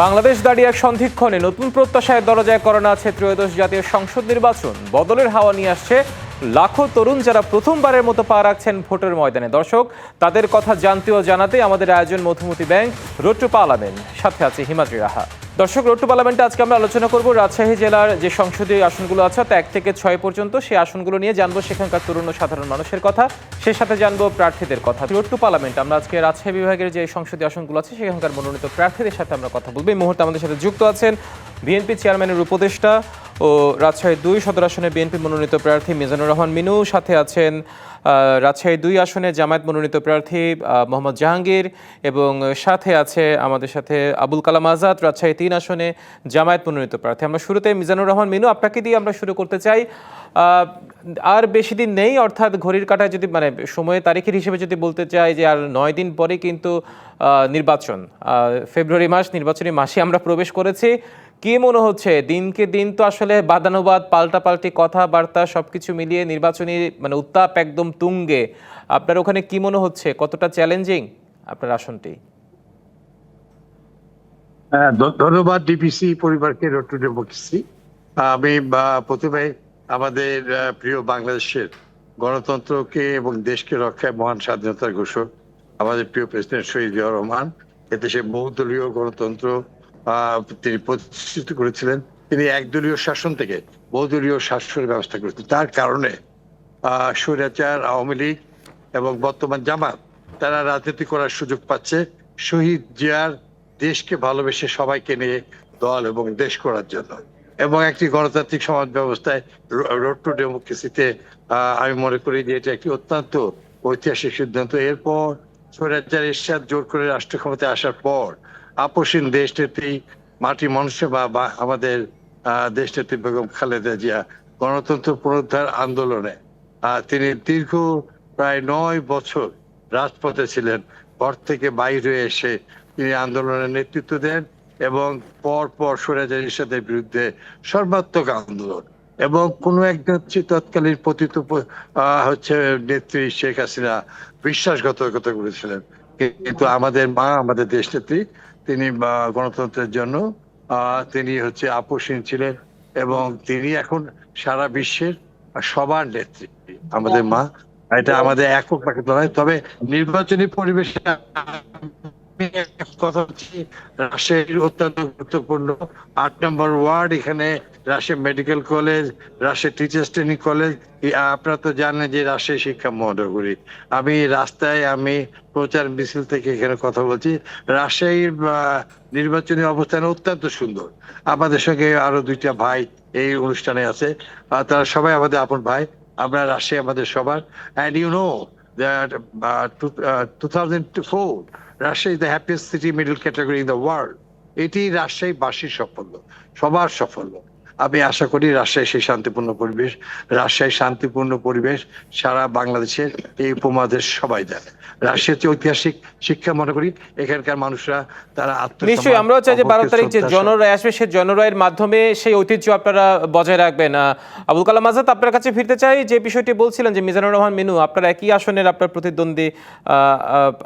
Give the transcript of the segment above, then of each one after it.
বাংলাদেশ দাঁড়িয়ে এক সন্ধিক্ষণে নতুন প্রত্যাশায় দরজায় করানো আছে ত্রয়োদশ জাতীয় সংসদ নির্বাচন। বদলের হাওয়া নিয়ে আসছে লাখো তরুণ যারা প্রথমবারের মতো পা রাখছেন ভোটের ময়দানে। দর্শক, তাদের কথা জানতে ও জানাতে আমাদের আয়োজন Madhumati bank, road to parliament, সাথে আছে হিমাদ্রি রাহা। দর্শক, রোড টু পার্লামেন্টে আজকে আমরা আলোচনা করব রাজশাহী জেলার যে সংসদীয় আসনগুলো আছে 1 থেকে 6 পর্যন্ত, সেই আসনগুলো নিয়ে জানবো সেখানকার তরুণ ও সাধারণ মানুষের কথা, সে সাথে জানবো প্রার্থীদের কথা। রোড টু পার্লামেন্ট আমরা আজকে রাজশাহী বিভাগের যে সংসদীয় আসনগুলো আছে সেখানকার মনোনীত প্রার্থীদের সাথে আমরা কথা বলবো। এই মুহূর্তে আমাদের সাথে যুক্ত আছেন বিএনপি চেয়ারম্যানের উপদেষ্টা ও রাজশাহী 2 সদর আসনে বিএনপি মনোনীত প্রার্থী মিজানুর রহমান মিনু, সাথে আছেন রাজশাহী 2 আসনে জামায়াত মনোনীত প্রার্থী মোহাম্মদ জাহাঙ্গীর, এবং সাথে আছে আমাদের সাথে আবুল কালাম আজাদ, রাজশাহী 3 আসনে জামায়াত মনোনীত প্রার্থী। আমরা শুরুতে মিজানুর রহমান মিনু, আপনাকে দিয়ে আমরা শুরু করতে চাই। আর বেশি দিন নেই, অর্থাৎ ঘড়ির কাঁটায় যদি মানে সময়ের তারিখের হিসেবে যদি বলতে চাই যে আর 9 দিন পরে কিন্তু নির্বাচন, ফেব্রুয়ারি মাস, নির্বাচনী মাসে আমরা প্রবেশ করেছি। কি মনে হচ্ছে, দিনকে দিন তো আসলে বাদানুবাদ, পাল্টাপাল্টি কথাবার্তা সবকিছু মিলিয়ে নির্বাচনী মানে উত্তাপ একদম তুঙ্গে। আপনার ওখানে কি মনে হচ্ছে, কতটা চ্যালেঞ্জিং আপনার আসনটি? ধন্যবাদ ডিপিসি পরিবারকে, রোড টু ডেমোক্রেসি। আমি প্রথমে আমাদের প্রিয় বাংলাদেশের গণতন্ত্রকে এবং দেশকে রক্ষায় মহান স্বাধীনতার ঘোষক আমাদের প্রিয় প্রেসিডেন্ট শহীদ জিয়াউর রহমান এদেশে বহুদলীয় গণতন্ত্র তিনি প্রতিষ্ঠিত করেছিলেন। তিনি একদলীয় শাসন থেকে বহুদলীয় শাসনের ব্যবস্থা করেছেন। তার কারণে স্বৈরাচার আওয়ামী লীগ এবং বর্তমান জামাত তারা রাজনীতি করার সুযোগ পাচ্ছে শহীদ জিয়ার দেশকে ভালোবেসে সবাইকে নিয়ে দল এবং দেশ করার জন্য, এবং একটি গণতান্ত্রিক সমাজ ব্যবস্থায় রোড টু ডেমোক্রেসিতে আমি মনে করি যে এটা একটি অত্যন্ত ঐতিহাসিক সিদ্ধান্ত। এরপর স্বৈরাচার এরশাদ জোর করে রাষ্ট্র ক্ষমতায় আসার পর আপসীন দেশ নেত্রী মাটি মানুষে বা আমাদের দেশ নেত্রী বেগম খালেদা জিয়া গণতন্ত্র পুনরুদ্ধার আন্দোলনে তিনি দীর্ঘ প্রায় 9 বছর রাজপথে ছিলেন। ঘর থেকে বাইরে এসে তিনি আন্দোলনের নেতৃত্ব দেন এবং পর স্বৈরাচার এরশাদের বিরুদ্ধে সর্বাত্মক আন্দোলন, এবং কোনো একজন তৎকালীন পতিত হচ্ছে নেত্রী শেখ হাসিনা বিশ্বাসঘাতকতা করেছিলেন। কিন্তু আমাদের মা, আমাদের দেশ নেত্রী, তিনি গণতন্ত্রের জন্য তিনি হচ্ছে আপোষহীন ছিলেন, এবং তিনি এখন সারা বিশ্বের সবার নেত্রী আমাদের মা। এটা আমাদের একক পাকিস্তান নয়। তবে নির্বাচনী পরিবেশে কথা হচ্ছে রাজশাহীর অত্যন্ত গুরুত্বপূর্ণ 8 নম্বর ওয়ার্ড, এখানে Rajshahi medical college, Rajshahi teachers training college. আপনারা তো জানেন যে রাজশাহী শিক্ষা মহানগরী। আমি রাস্তায় আমি প্রচার মিছিল থেকে এখানে কথা বলছি। রাজশাহীর নির্বাচনী অবস্থান অত্যন্ত সুন্দর। আমাদের সঙ্গে আরো 2টা ভাই এই অনুষ্ঠানে আছে, তারা সবাই আমাদের আপন ভাই। আমরা রাজশাহী আমাদের সবার। And you know that 2004 Russia is the happiest city middle category in the world. এটি রাজশাহীবাসীর সাফল্য, সবার সাফল্য। আমি আশা করি রাজশাহী সেই শান্তিপূর্ণ পরিবেশ, রাজশাহী শান্তিপূর্ণ পরিবেশ সারা বাংলাদেশের এই উপমহাদেশ সবাই জানে। রাজশাহী হচ্ছে ঐতিহাসিক শিক্ষা মনে করি, এখানকার মানুষরা তারা নিশ্চয়ই আমরাও চাই যে 12 তারিখ যে জনরায় আসবে সেই জনরায়ের মাধ্যমে সেই ঐতিহ্য আপনারা বজায় রাখবেন। আবুল কালাম আজাদ, আপনার কাছে ফিরতে চাই। যে বিষয়টি বলছিলেন যে মিজানুর রহমান মিনু, আপনার একই আসনের আপনার প্রতিদ্বন্দ্বী,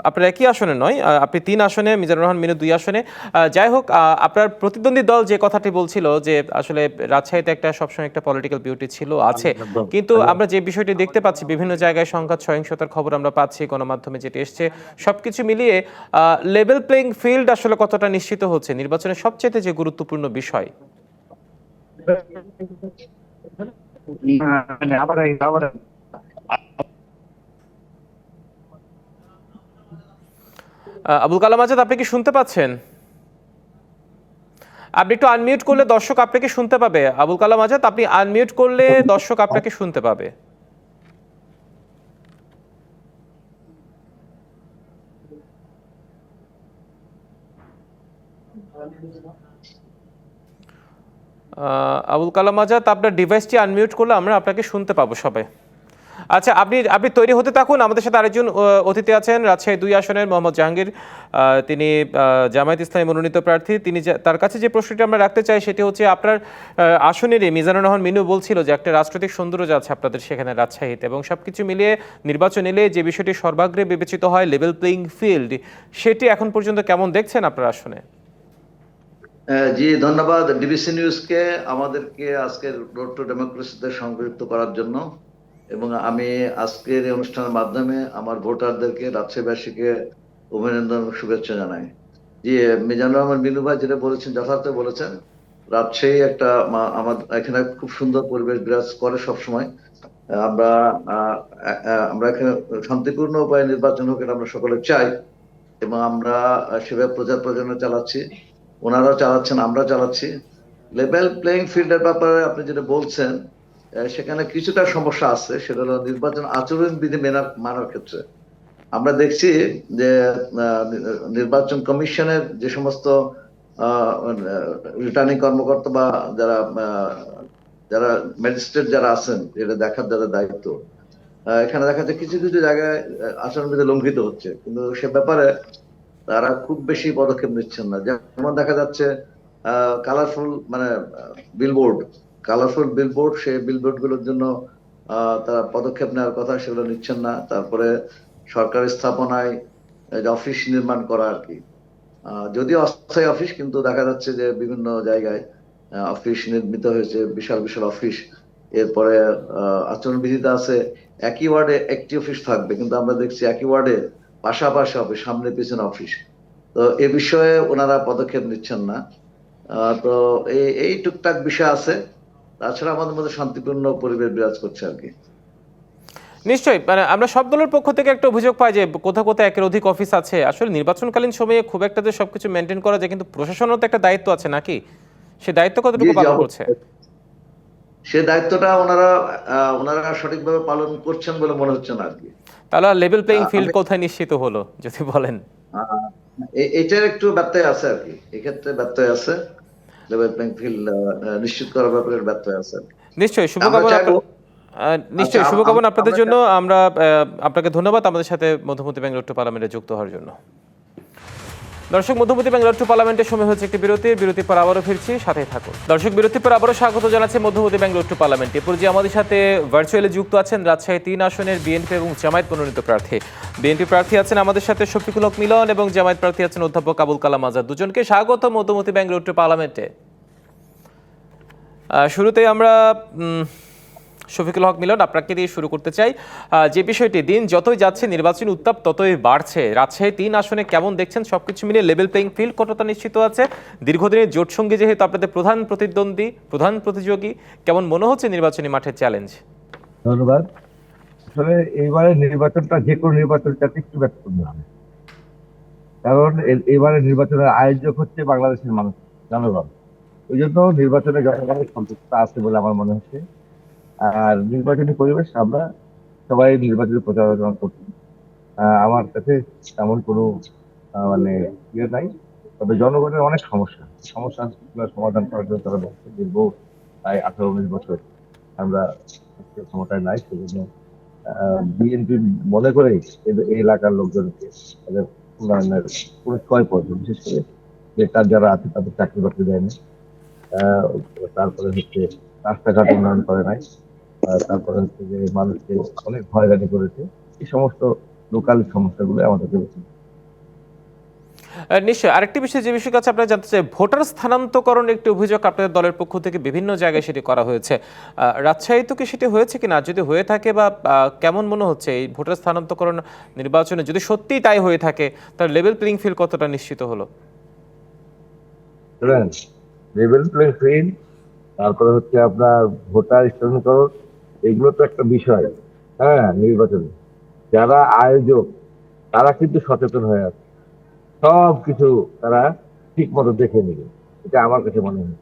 আপনার একই আসনে নয়, আপনি 3 আসনে, মিজানুর রহমান মিনু 2 আসনে। যাই হোক, আপনার প্রতিদ্বন্দ্বী দল যে কথাটি বলছিল যে আসলে রাজশাহীতে একটা সবসময় একটা পলিটিক্যাল বিউটি ছিল, আছে, কিন্তু আমরা যে বিষয়টি দেখতে পাচ্ছি বিভিন্ন জায়গায় সংঘাত সহিংসতার খবর আমরা পাচ্ছি গণমাধ্যমে যেটি এসছে, সবকিছু মিলিয়ে লেভেল প্লেইং ফিল্ড আসলে কতটা নিশ্চিত হচ্ছে নির্বাচনের সবচেয়ে যে গুরুত্বপূর্ণ বিষয়? আবুল কালাম আজাদ, আপনি কি শুনতে পাচ্ছেন? আপনি একটু আনমিউট করলে দর্শক আপনাকে শুনতে পাবে। আবুল কালাম আজাদ, আপনি আনমিউট করলে দর্শক আপনাকে শুনতে পাবে। আবুল কালাম আজাদ, আপনার ডিভাইসটি আনমিউট করলে আমরা আপনাকে শুনতে পাবো সবাই। আচ্ছা, আপনি তৈরি হতে থাকুন। আমাদের সাথে আরেকজন অতিথি আছেন রাজশাহী 2 আসনের মোহাম্মদ জাহাঙ্গীর, তিনি জামায়াত ইসলামী মনোনীত প্রার্থী। তিনি তার কাছে যে প্রশ্নটি আমরা রাখতে চাই সেটি হচ্ছে, আপনার আসনেরই মিজানুর রহমান মিনু বলছিল যে একটা রাজনৈতিক সৌন্দর্য আছে আপনাদের সেখানে রাজশাহীতে, এবং সবকিছু মিলিয়ে নির্বাচন এলে যে বিষয়টি সর্বাগ্রে বিবেচিত হয় লেভেল প্লেইং ফিল্ড, সেটি এখন পর্যন্ত কেমন দেখছেন আপনার আসনে? জি, ধন্যবাদ ডিবিসি নিউজকে আমাদেরকে আজকের রোড টু ডেমোক্রেসিতে সংযুক্ত করার জন্য। এবং আমি আজকের এই অনুষ্ঠানের মাধ্যমে আমার ভোটারদেরকে, রাজশাহীবাসীকে অভিনন্দন ও শুভেচ্ছা জানাই। জি, মিজানুর রহমান মিনু ভাই যেটা বলেছেন যথার্থ বলেছেন। রাজশাহী একটা আমাদের এখানে খুব সুন্দর পরিবেশ বিরাজ করে সবসময়। আমরা আহ, আমরা এখানে শান্তিপূর্ণ উপায়ে নির্বাচন হোক এটা আমরা সকলে চাই, এবং আমরা সেভাবে প্রচার প্রচারণা চালাচ্ছি। ওনারাও চালাচ্ছেন, আমরা চালাচ্ছি। লেভেল প্লেইং ফিল্ডের ব্যাপারে আপনি যেটা বলছেন, সেখানে কিছুটা সমস্যা আছে, সেটা হলো নির্বাচন আচরণ বিধি মানার ক্ষেত্রে। আমরা দেখছি যে আহ, নির্বাচন কমিশনের যে সমস্ত রিটার্নিং কর্মকর্তা বা যারা যারা ম্যাজিস্ট্রেট যারা আছেন, এটা দেখার যারা দায়িত্ব, এখানে দেখা যাচ্ছে কিছু কিছু জায়গায় আচরণবিধি লঙ্ঘিত হচ্ছে, কিন্তু সে ব্যাপারে তারা খুব বেশি পদক্ষেপ নিচ্ছেন না। যেমন দেখা যাচ্ছে কালারফুল মানে বিলবোর্ড, সেই বিলবোর্ড গুলোর জন্য তারা পদক্ষেপ নেওয়ার কথা, সেগুলো নিচ্ছেন না। তারপরে সরকারি স্থাপনায় যে অফিস নির্মাণ করা আর কি, যদিও অস্থায়ী অফিস, কিন্তু দেখা যাচ্ছে যে বিভিন্ন জায়গায় অফিস নির্মিত হয়েছে, বিশাল বিশাল অফিস। এরপরে আচরণবিধিতে আছে একই ওয়ার্ডে একটি অফিস থাকবে, কিন্তু আমরা দেখছি একই ওয়ার্ডে পাশাপাশি অফিস, সামনে পিছনে অফিস। তো এ বিষয়ে ওনারা পদক্ষেপ নিচ্ছেন না। তো এই টুকটাক বিষয় আছে। তাছাড়া আমাদের মধ্যে শান্তিপূর্ণ পরিবেশ বিরাজ করছে আর কি। নিশ্চয়ই, মানে আমরা সব দলের পক্ষ থেকে একটা অভিযোগ পাই যে কোথাও কোথাও একের অধিক অফিস আছে। আসলে নির্বাচনকালীন সময়ে খুব একটা যে সবকিছু মেনটেন করা যায়, কিন্তু প্রশাসনেরও তো একটা দায়িত্ব আছে নাকি? সে দায়িত্ব জি কতটুকু জি, পালন করছে? অবশ্যই। সে দায়িত্বটা ওনারা সঠিকভাবে পালন করছেন বলে মনে হচ্ছে না আর কি। তাহলে লেভেল প্লেইং ফিল্ড আমি কোথায় নিশ্চিত হলো যদি বলেন? আহ, এটার একটু ব্যত্যয় আছে আর কি, এক্ষেত্রে ব্যত্যয় আছে। লেভেল প্লেইং ফিল্ড নিশ্চিত করার ব্যাপারে ব্যত্যয় আছে আর কি। নিশ্চয়ই, আমরা শুভকামনা চাইবো। আচ্ছা, নিশ্চয়ই শুভকামনা আপনাদের আমরা জন্য। আমরা আপনাকে ধন্যবাদ আমাদের সাথে মধ্যমতি ব্যাঙ্গালোর টু পার্লামেন্টে যুক্ত হওয়ার জন্য। দর্শক, মধ্যমতি ব্যাঙ্গালোর টু পার্লামেন্টের সময় হচ্ছে একটি বিরতির পর আবারও ফিরছি, সাথে থাকুন। দর্শক, বিরতির পর আবারও স্বাগত জানাচ্ছি মধ্যমতি ব্যাঙ্গালোর টু পার্লামেন্টে। পর্যায়ে আমাদের সাথে ভার্চুয়ালি যুক্ত আছেন রাজশাহী 3 আসনের বিএনপি এবং জামায়াত মনোনীত প্রার্থী। বিএনপি প্রার্থী আছেন আমাদের সাথে শফিকুল হক মিলন এবং জামায়াত প্রার্থী আছেন অধ্যাপক আবুল কালাম আজাদ। দুজনকে স্বাগত মধ্যমতি ব্যাঙ্গালোর টু পার্লামেন্টে। শুরুতেই আমরা শফিকুল হক মিলন, আপনাকে দিয়ে শুরু করতে চাই। যে বিষয়টি, দিন যতই যাচ্ছে নির্বাচনী উত্তাপ ততই বাড়ছে। রাজশাহী 3 আসনে কেমন দেখছেন সবকিছু মিলিয়ে? লেভেল প্লেইং ফিল্ড কতটা নিশ্চিত আছে? দীর্ঘদিনের জোটসঙ্গী যেহেতু আপনাদের প্রধান প্রতিদ্বন্দ্বী, প্রধান প্রতিযোগী, কেমন মনে হচ্ছে নির্বাচনী মাঠের চ্যালেঞ্জ? ধন্যবাদ। আসলে এইবারে নির্বাচনটা যে কোনো নির্বাচন চাইতে একটু ব্যতিক্রম হবে, কারণ এইবারে নির্বাচনের আয়োজক হচ্ছে বাংলাদেশের মানুষ, জনগণ। ওই জন্য নির্বাচনে জনগণের সন্তুষ্টতা আছে বলে আমার মনে হচ্ছে। আর নির্বাচনী পরিবেশ আমরা সবাই নির্বাচনী প্রচারণা করছি। আমার কাছে তেমন কোনো মানে ইয়ে নাই। তবে জনগণের অনেক সমস্যা সমাধান করার জন্য তারা বলছে দীর্ঘ প্রায় 18-19 বছর আমরা ক্ষমতায় নাই, সেজন্য বিএনপি মনে করে এই এলাকার লোকজনকে তাদের উন্নয়নের পুরস্কার করবে, বিশেষ করে বেকার যারা আছে তাদের চাকরি বাকরি দেয় না। আহ, তারপরে হচ্ছে রাস্তাঘাট উন্নয়ন করে নাই। তারপরে হচ্ছে যে মানুষকে অনেক হয়রানি করেছে। এই সমস্ত লোকাল সমস্যাগুলো আমাদেরকে বেশি। নিশ্চয়ই। আরেকটি বিষয়, যে বিষয়ের কাছে আপনারা জানতে চাই, ভোটার স্থানান্তকরণ একটি অভিযোগ আপনাদের দলের পক্ষ থেকে বিভিন্ন জায়গায় সেটি করা হয়েছে। রাজশাহী তো কি সেটি হয়েছে কিনা? যদি হয়ে থাকে বা কেমন মনে হচ্ছে এই ভোটার স্থানান্তকরণ নির্বাচনে, যদি সত্যিই তাই হয়ে থাকে, তাহলে লেভেল প্লেইং ফিল্ড কতটা নিশ্চিত হলো? লেভেল প্লেইং ফিল্ড, তারপরে হচ্ছে আপনার ভোটার স্থানীয়করণ, এগুলো তো একটা বিষয়। হ্যাঁ, নির্বাচনে যারা আয়োজক তারা কিন্তু সচেতন হয়ে আছে, সব কিছু তারা ঠিক মতো দেখে নিবে, এটা আমার কাছে মনে হয়।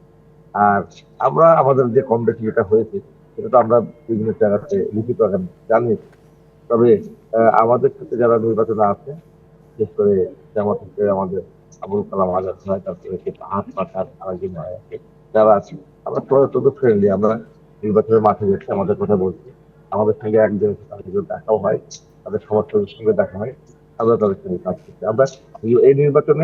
আর আমরা আমাদের যে কম বেশি যেটা হয়েছে সেটা তো আমরা বিভিন্ন জায়গাতে লিখিত আকারে জানিয়েছি। তবে আমাদের সাথে যারা নির্বাচনে আছে, বিশেষ করে যেমন হচ্ছে আমাদের আবুল কালাম আজাদ হয়, তারপরে হাত পাঠার আরেকজন হয় আছে, যারা আছে আমরা তত ফ্রেন্ডলি। আমরা নির্বাচনের মাঠে গেছি, আমাদের কথা বলছি, আমাদের সঙ্গে একজন তাদের দেখাও হয়, তাদের সমর্থকদের সঙ্গে দেখা হয়, আমরা তাদের সঙ্গে কাজ করছি। আমরা এই নির্বাচন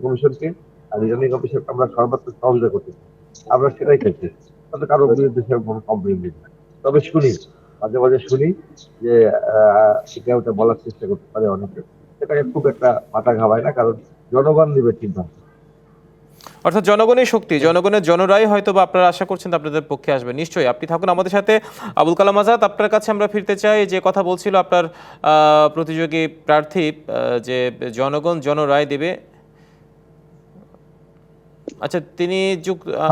কমিশনকে আর রিটার্নিং অফিসারকে আমরা সর্বাত্মক সহযোগিতা করতে চাই। আমরা সেটাই চাইছি, তাদের কারো বিরুদ্ধে সেরকম কোনো কমপ্লেন নেই। তবে শুনি, মাঝে মাঝে শুনি যে সেটা ওটা বলার চেষ্টা করতে পারে অনেকে, সেটাকে খুব একটা মাথা ঘামায় না, কারণ জনগণ নিবে সিদ্ধান্ত। অর্থাৎ জনগণের শক্তি, জনগণের জনরাই হয়তো বা আপনারা আশা করছেন আপনাদের পক্ষে আসবে। নিশ্চয়ই আপনি থাকুন আমাদের সাথে। আবুল কালাম আজাদ, আপনার কাছে আমরা ফিরতে চাই। যে কথা বলছিল আপনার প্রতিযোগী প্রার্থী, যে জনগণ জনরায় দেবে। আচ্ছা, তিনি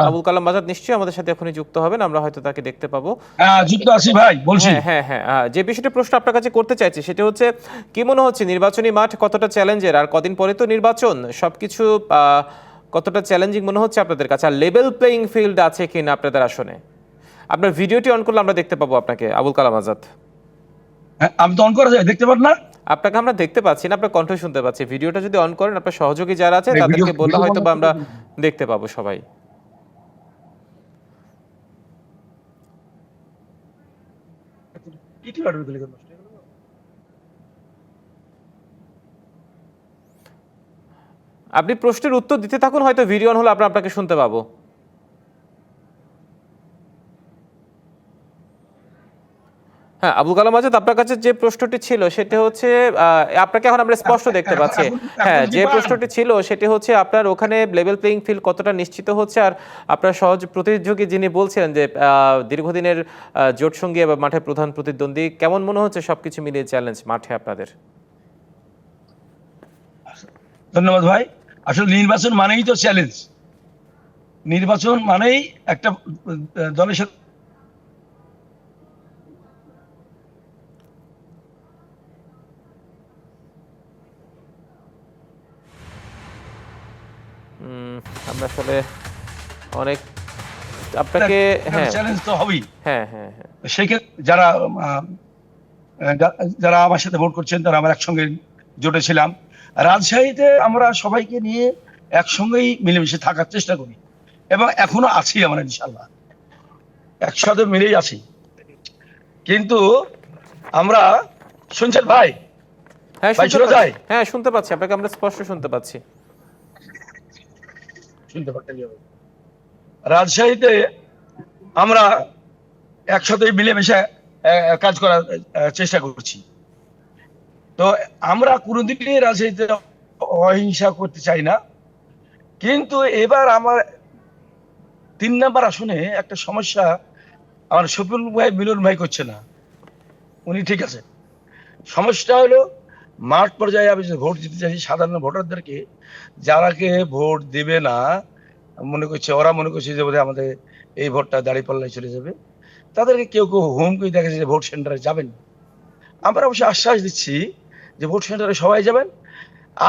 আবুল কালাম আজাদ নিশ্চয়ই আমাদের সাথে এখনই যুক্ত হবেন, আমরা হয়তো তাকে দেখতে পাবো। যুক্ত আছি ভাই, বলছি। হ্যাঁ হ্যাঁ হ্যাঁ, যে বিষয়টা প্রশ্ন আপনার কাছে করতে চাইছি সেটা হচ্ছে, কি মনে হচ্ছে নির্বাচনী মাঠ কতটা চ্যালেঞ্জের? আর কদিন পরে তো নির্বাচন, সবকিছু কতটা চ্যালেঞ্জিং মনে হচ্ছে আপনাদের কাছে? আর লেভেল প্লেইং ফিল্ড আছে কিনা আপনাদের আসনে? আপনার ভিডিওটি অন করলে আমরা দেখতে পাবো আপনাকে, আবুল কালাম আজাদ। আমি তো অন করা যায়, দেখতে পার না? আপনাকে আমরা দেখতে পাচ্ছি না, আপনার কণ্ঠ শুনতে পাচ্ছি। ভিডিওটা যদি অন করেন, আপনার সহযোগী যারা আছে ভিডিও- তাদেরকে বললে ভিডিও হয়তো বন্ধ বা আমরা করে দেখতে পাবো সবাই। আপনি প্রশ্নের উত্তর দিতে থাকুন, হয়তো ভিডিও অন হলে আমরা আপনাকে শুনতে পাবো। হ্যাঁ, আবুল কালাম আজাদ, আপনার কাছে যে প্রশ্নটি ছিল সেটা হচ্ছে, আপনাকে এখন আমরা স্পষ্ট দেখতে পাচ্ছি। হ্যাঁ, যে প্রশ্নটি ছিল সেটি হচ্ছে আপনার ওখানে লেভেল প্লেইং ফিল্ড কতটা নিশ্চিত হচ্ছে, আর আপনার সহজ প্রতিযোগী যিনি বলছিলেন যে দীর্ঘদিনের জোটসঙ্গী এবং মাঠে প্রধান প্রতিদ্বন্দ্বী, কেমন মনে হচ্ছে সবকিছু মিলিয়ে চ্যালেঞ্জ মাঠে আপনাদের? ধন্যবাদ ভাই। আসলে নির্বাচন মানেই তো চ্যালেঞ্জ। নির্বাচন মানেই একটা দলের সাথে আমরা আসলে অনেক আপনাকে, হ্যাঁ চ্যালেঞ্জ তো হবেই। হ্যাঁ হ্যাঁ হ্যাঁ, সেক্ষেত্রে যারা আমার সাথে ভোট করছেন তারা আমরা একসঙ্গে জোটেছিলাম। রাজশাহীতে আমরা সবাইকে নিয়ে একসঙ্গেই মিলেমিশে থাকার চেষ্টা করি এবং এখনো আছি আমরা, ইনশাল্লাহ একসাথে মিলেই আছি। কিন্তু আমরা, শুনছেন ভাই? হ্যাঁ ভাই শুনতে শোনা পাচ্ছি, যায়? হ্যাঁ শুনতে পাচ্ছি, আপনাকে আমরা স্পষ্ট শুনতে পাচ্ছি। শুনতে পারতেন? রাজশাহীতে আমরা একসাথে মিলেমিশে কাজ করার চেষ্টা করছি। তো আমরা কোনোদিনই রাজশাহীতে অহিংসা করতে চাই না। কিন্তু এবার আমার 3 নাম্বার আসনে একটা সমস্যা, আমার শফিউল ভাই মিলন ভাই করছে না, উনি ঠিক আছে। সমস্যা হলো মাঠ পর্যায়ে আমি যে ভোট দিতে চাইছি সাধারণ ভোটারদেরকে, যারাকে ভোট দেবে না, ওরা মনে করছে যে বোধহয় আমাদের এই ভোটটা দাঁড়িপাল্লায় চলে যাবে, তাদেরকে কেউ কেউ হুমকি দেখেছে যে ভোট সেন্টারে যাবেন। আমরা অবশ্যই আশ্বাস দিচ্ছি যে ভোট সেন্টারে সবাই যাবেন,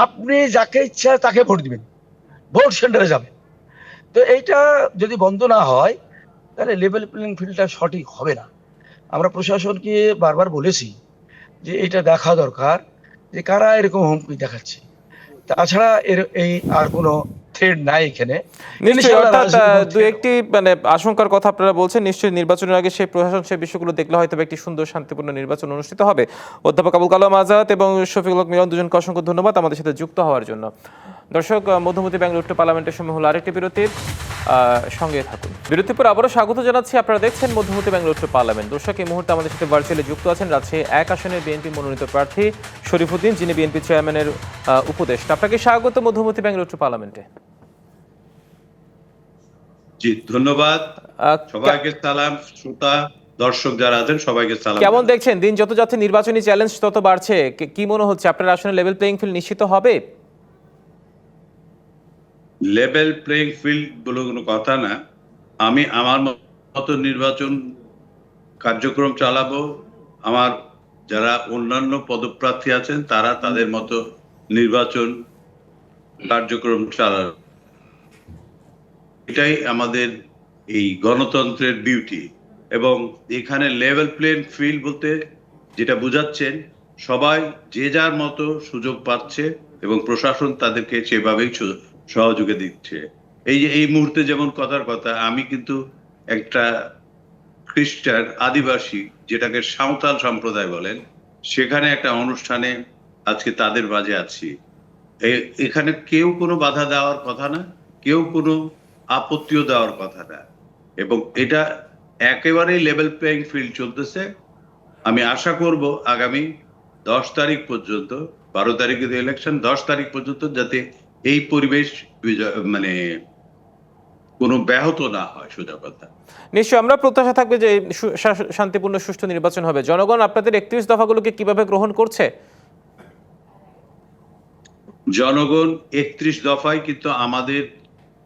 আপনি যাকে ইচ্ছা তাকে ভোট দিবেন, ভোট সেন্টারে যাবেন। তো এইটা যদি বন্ধ না হয় তাহলে লেভেল প্লেইং ফিল্ডটা সঠিক হবে না। আমরা প্রশাসনকে বারবার বলেছি যে এটা দেখা দরকার যে কারা এরকম হুমকি দেখাচ্ছে। তাছাড়া এই আর কোনো থ্রেড নাই এখানে। নিশ্চয়ই, ইনশাআল্লাহ অর্থাৎ রাজনীতির দু একটি মানে আশঙ্কার কথা আপনারা বলছেন। নিশ্চয়ই নির্বাচনের আগে সেই প্রশাসন সেই বিষয়গুলো দেখলে হয়তো একটি সুন্দর শান্তিপূর্ণ নির্বাচন অনুষ্ঠিত হবে। অধ্যাপক আবুল কালাম আজাদ এবং শফিকুল হক মিলন, দুজনকে অসংখ্য ধন্যবাদ আমাদের সাথে যুক্ত হওয়ার জন্য। দর্শক, মধ্যমতি ব্যাংক উত্তর পার্লামেন্টের সময় হলো আরেকটি বিরতির, সঙ্গে থাকুন। বিরতির পর আবারও স্বাগত জানাচ্ছি, আপনারা দেখছেন মধ্যমতি ব্যাংক উত্তর পার্লামেন্ট। দর্শক, এই মুহূর্তে আমাদের সাথে ভার্চুয়ালি যুক্ত আছেন রাজশাহী 1 আসনের বিএনপি মনোনীত প্রার্থী শরীফুদ্দিন, যিনি বিএনপি চেয়ারম্যানের উপদেষ্টা। আপনাকে স্বাগত মধ্যমতি ব্যাংক উত্তর পার্লামেন্টে। জি ধন্যবাদ, সবাইকে সালাম। শ্রোতা দর্শক যারা আছেন সবাইকে সালাম। কেমন দেখছেন, দিন যত যাচ্ছে নির্বাচনী চ্যালেঞ্জ তত বাড়ছে, কি মনে হচ্ছে আপনার আসলে লেভেল প্লেইং ফিল্ড নিশ্চিত হবে? লেভেল প্লেইং ফিল্ড বলে কোনো কথা না। আমি আমার মতো নির্বাচন কার্যক্রম চালাবো, আমার যারা অন্যান্য পদপ্রার্থী আছেন তারা তাদের মতো নির্বাচন কার্যক্রম চালাবে। এটাই আমাদের এই গণতন্ত্রের বিউটি। এবং এখানে লেভেল প্লেইং ফিল্ড বলতে যেটা বোঝাচ্ছেন, সবাই যে যার মতো সুযোগ পাচ্ছে এবং প্রশাসন তাদেরকে সেভাবেই সহযোগিতা দিচ্ছে। এই যে এই মুহূর্তে যেমন কথার কথা, আমি কিন্তু একটা খ্রিস্টান আদিবাসী, যেটাকে সাঁওতাল সম্প্রদায় বলেন, সেখানে একটা অনুষ্ঠানে আজকে তাদের মাঝে আছি। এখানে কেউ কোনো বাধা দেওয়ার কথা না, কেউ কোনো আপত্তিও দেওয়ার কথা না, এবং এটা একেবারেই লেভেল প্লেইং ফিল্ড চলতেছে। আমি আশা করব আগামী 10 তারিখ পর্যন্ত, 12 তারিখে ইলেকশন, 10 তারিখ পর্যন্ত যাতে এই পরিবেশ মানে কোনো ব্যাহত না হয়, সোজা কথা। নিশ্চয়ই আমরা প্রত্যাশা থাকবে যে শান্তিপূর্ণ সুষ্ঠু নির্বাচন হবে। জনগণ আপনাদের 31 দফাগুলোকে কিভাবে গ্রহণ করছে? জনগণ 31 দফায় কিন্তু আমাদের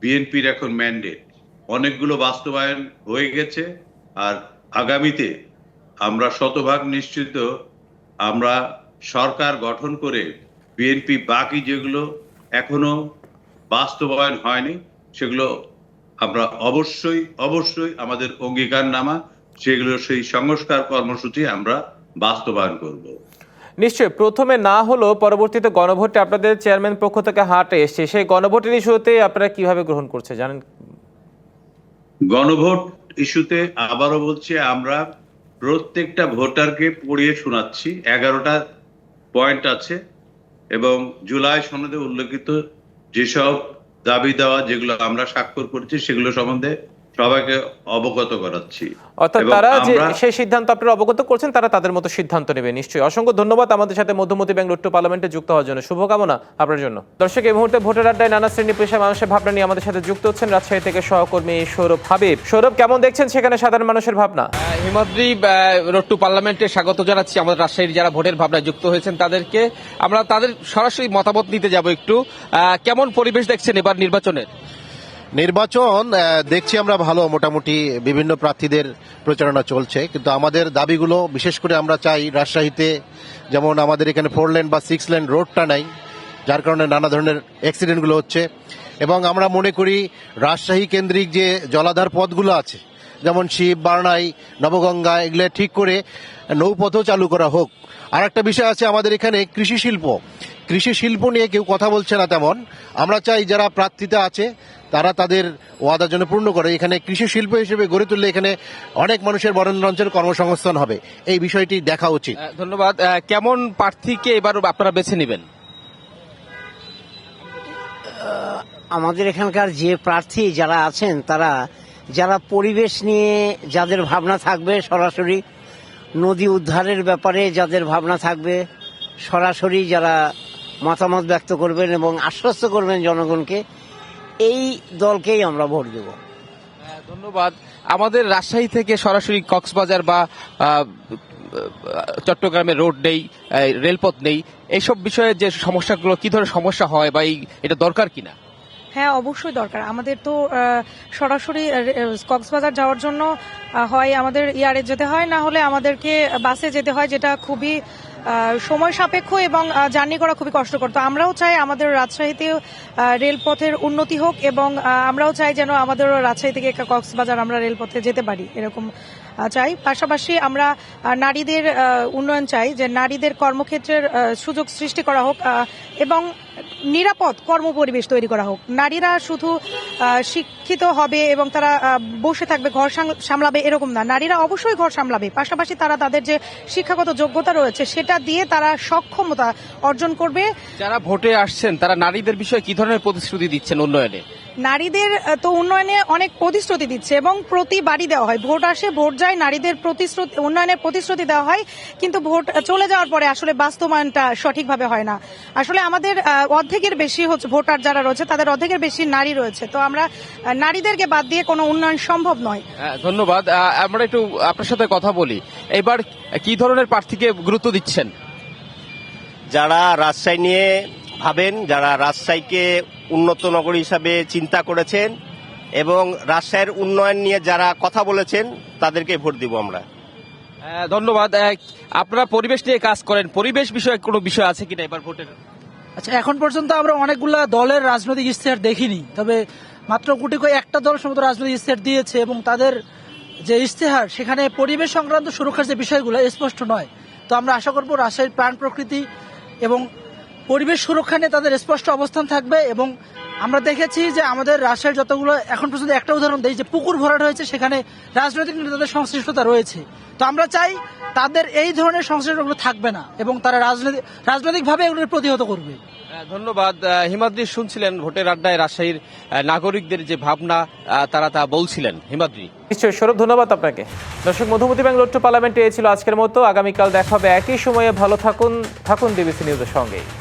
বিএনপির এখন ম্যান্ডেট, অনেকগুলো বাস্তবায়ন হয়ে গেছে। আর আগামীতে আমরা শতভাগ নিশ্চিত আমরা সরকার গঠন করে বিএনপি বাকি যেগুলো এখনো বাস্তবায়ন হয়নি সেগুলো আমরা অবশ্যই আমাদের অঙ্গীকারনামা, সেগুলো সেই সংস্কার কর্মসূচি আমরা বাস্তবায়ন করব। নিশ্চয়ই প্রথমে না হলো পরবর্তীতে গণভোটে আপনাদের চেয়ারম্যান পক্ষ থেকে হাটে এসছে, সেই গণভোটের ইস্যুতে আপনারা কিভাবে গ্রহণ করছে জানেন? গণভোট ইস্যুতে আবারও বলছি, আমরা প্রত্যেকটা ভোটারকে পড়িয়ে শোনাচ্ছি। 11টা পয়েন্ট আছে এবং জুলাই সনদে উল্লেখিত যেসব দাবি দেওয়া যেগুলো আমরা স্বাক্ষর করেছি সেগুলো সম্বন্ধে সবাইকে অবগত করাচ্ছি। অর্থাৎ এবং তারা যে আমরা- সেই সিদ্ধান্ত আপনারা অবগত করছেন, তারা তাদের মতো সিদ্ধান্ত নেবে। নিশ্চয়ই অসংখ্য ধন্যবাদ আমাদের সাথে মধ্যমতি ব্যাংক রোড টু পার্লামেন্টে যুক্ত হওয়ার জন্য। শুভকামনা আপনার জন্য। দর্শক, এই মুহূর্তে ভোটের আড্ডায় নানা শ্রেণী পেশা মানুষের ভাবনা নিয়ে আমাদের সাথে যুক্ত হচ্ছেন রাজশাহী থেকে সহকর্মী সৌরভ হাবিব। সৌরভ, কেমন দেখছেন সেখানে সাধারণ মানুষের ভাবনা? হিমাদ্রি, রোড টু পার্লামেন্টে স্বাগত জানাচ্ছি আমাদের রাজশাহীর যারা ভোটের ভাবনায় যুক্ত হয়েছেন তাদেরকে। আমরা তাদের সরাসরি মতামত নিতে যাব একটু। কেমন পরিবেশ দেখছেন এবার নির্বাচনের? নির্বাচন দেখছি আমরা ভালো, মোটামুটি বিভিন্ন প্রার্থীদের প্রচারণা চলছে, কিন্তু আমাদের দাবিগুলো বিশেষ করে আমরা চাই রাজশাহীতে যেমন আমাদের এখানে 4 লেন বা 6 লেন রোডটা নাই, যার কারণে নানা ধরনের অ্যাক্সিডেন্টগুলো হচ্ছে। এবং আমরা মনে করি রাজশাহী কেন্দ্রিক যে জলাধার পথগুলো আছে যেমন শিব, বার্নাই, নবগঙ্গা, এগুলো ঠিক করে নৌপথও চালু করা হোক। আর একটা বিষয় আছে আমাদের এখানে কৃষি শিল্প নিয়ে কেউ কথা বলছে না তেমন। আমরা চাই যারা প্রার্থীতে আছে তারা তাদের ওয়াদা যেন পূর্ণ করে। এখানে কৃষি শিল্প হিসেবে গড়ে তুললে এখানে অনেক মানুষের বরঞ্চের কর্মসংস্থান হবে, এই বিষয়টি দেখা উচিত। ধন্যবাদ। কেমন প্রার্থীকে এবার আপনারা বেছে নেবেন? আমাদের এখানকার যে প্রার্থী যারা আছেন তারা যারা পরিবেশ নিয়ে যাদের ভাবনা থাকবে, সরাসরি নদী উদ্ধারের ব্যাপারে যাদের ভাবনা থাকবে, সরাসরি যারা মতামত ব্যক্ত করবেন এবং আশ্বস্ত করবেন জনগণকে, এই দলকেই আমরা ভোট দেব। ধন্যবাদ। আমাদের রাজশাহী থেকে সরাসরি কক্সবাজার বা চট্টগ্রামে রোড নেই, রেলপথ নেই, এইসব বিষয়ে যে সমস্যাগুলো, কি ধরনের সমস্যা হয় বা এটা দরকার কিনা? হ্যাঁ, অবশ্যই দরকার। আমাদের তো সরাসরি কক্সবাজার যাওয়ার জন্য হয় আমাদের ইয়ারে যেতে হয়, না হলে আমাদেরকে বাসে যেতে হয়, যেটা খুবই সময় সাপেক্ষ এবং জার্নি করা খুবই কষ্টকর। তো আমরাও চাই আমাদের রাজশাহীতে রেলপথের উন্নতি হোক এবং আমরাও চাই যেন আমাদের রাজশাহী থেকে কক্সবাজার আমরা রেলপথে যেতে পারি, এরকম চাই। পাশাপাশি আমরা নারীদের উন্নয়ন চাই, যে নারীদের কর্মক্ষেত্রের সুযোগ সৃষ্টি করা হোক এবং নিরাপদ কর্মপরিবেশ তৈরি করা হোক। নারীরা শুধু শিক্ষিত হবে এবং তারা বসে থাকবে, ঘর সামলাবে এরকম না। নারীরা অবশ্যই ঘর সামলাবে, পাশাপাশি তারা তাদের যে শিক্ষাগত যোগ্যতা রয়েছে সেটা দিয়ে তারা সক্ষমতা অর্জন করবে। যারা ভোটে আসছেন তারা নারীদের বিষয়ে কি ধরনের প্রতিশ্রুতি দিচ্ছেন উন্নয়নে? নারীদের তো উন্নয়নে অনেক প্রতিশ্রুতি দিচ্ছে এবং প্রতিবারই দেওয়া হয়। ভোট আসে, ভোট যায়, নারীদের প্রতিশ্রুতি, উন্নয়নের প্রতিশ্রুতি দেওয়া হয়, কিন্তু ভোট চলে যাওয়ার পরে আসলে বাস্তবায়নটা সঠিকভাবে হয় না। আসলে আমাদের অর্ধেকের বেশি হচ্ছে ভোটার যারা রয়েছে, তাদের অর্ধেকের বেশি নারী রয়েছে। তো আমরা নারীদেরকে বাদ দিয়ে কোনো উন্নয়ন সম্ভব নয়। ধন্যবাদ। আমরা একটু আপনার সাথে কথা বলি। এবার কি ধরনের প্রার্থীকে গুরুত্ব দিচ্ছেন? যারা রাজশাহী নিয়ে ভাবেন, যারা রাজশাহীকে উন্নত নগরী হিসাবে চিন্তা করেছেন এবং রাজশাহীর উন্নয়ন নিয়ে যারা কথা বলেছেন তাদেরকে ভোট দিব আমরা। ধন্যবাদ। আপনারা পরিবেশ নিয়ে কাজ করেন, পরিবেশ বিষয়ে কোনো বিষয় আছে কিনা এবার ভোটের? আচ্ছা, এখন পর্যন্ত আমরা অনেকগুলা দলের রাজনৈতিক ইশতেহার দেখিনি, তবে মাত্র একটা দল সম্ভবত রাজনৈতিক ইশতেহার দিয়েছে এবং তাদের যে ইশতেহার সেখানে পরিবেশ সংক্রান্ত সুরক্ষার যে বিষয়গুলো স্পষ্ট নয়। তো আমরা আশা করব রাজশাহীর প্রাণ প্রকৃতি এবং পরিবেশ সুরক্ষা নিয়ে তাদের স্পষ্ট অবস্থান থাকবে। এবং আমরা দেখেছি যে আমাদের রাজশাহীর যতগুলো, এখন পর্যন্ত একটা উদাহরণ দেই, যে পুকুর ভরাট হয়েছে, সেখানে রাজনৈতিক নেতাদের সংশ্লিষ্টতা রয়েছে। তো আমরা চাই তাদের এই ধরনের সংশ্লিষ্টতাগুলো থাকবে না এবং তারা রাজনৈতিকভাবে এগুলোর প্রতিহত করবে। ধন্যবাদ। হিমাদ্রি শুনছিলেন ভোটের আড্ডায় রাজশাহীর নাগরিকদের যে ভাবনা, তারা তা বলছিলেন। হিমাদ্রি। নিশ্চয়ই সৌরভ, ধন্যবাদ আপনাকে। দর্শক, মধুমতি ব্যাংক রোড টু পার্লামেন্টে এই ছিল আজকের মতো। আগামীকাল দেখা হবে একই সময়ে। ভালো থাকুন ডিবিসি নিউজের সঙ্গে।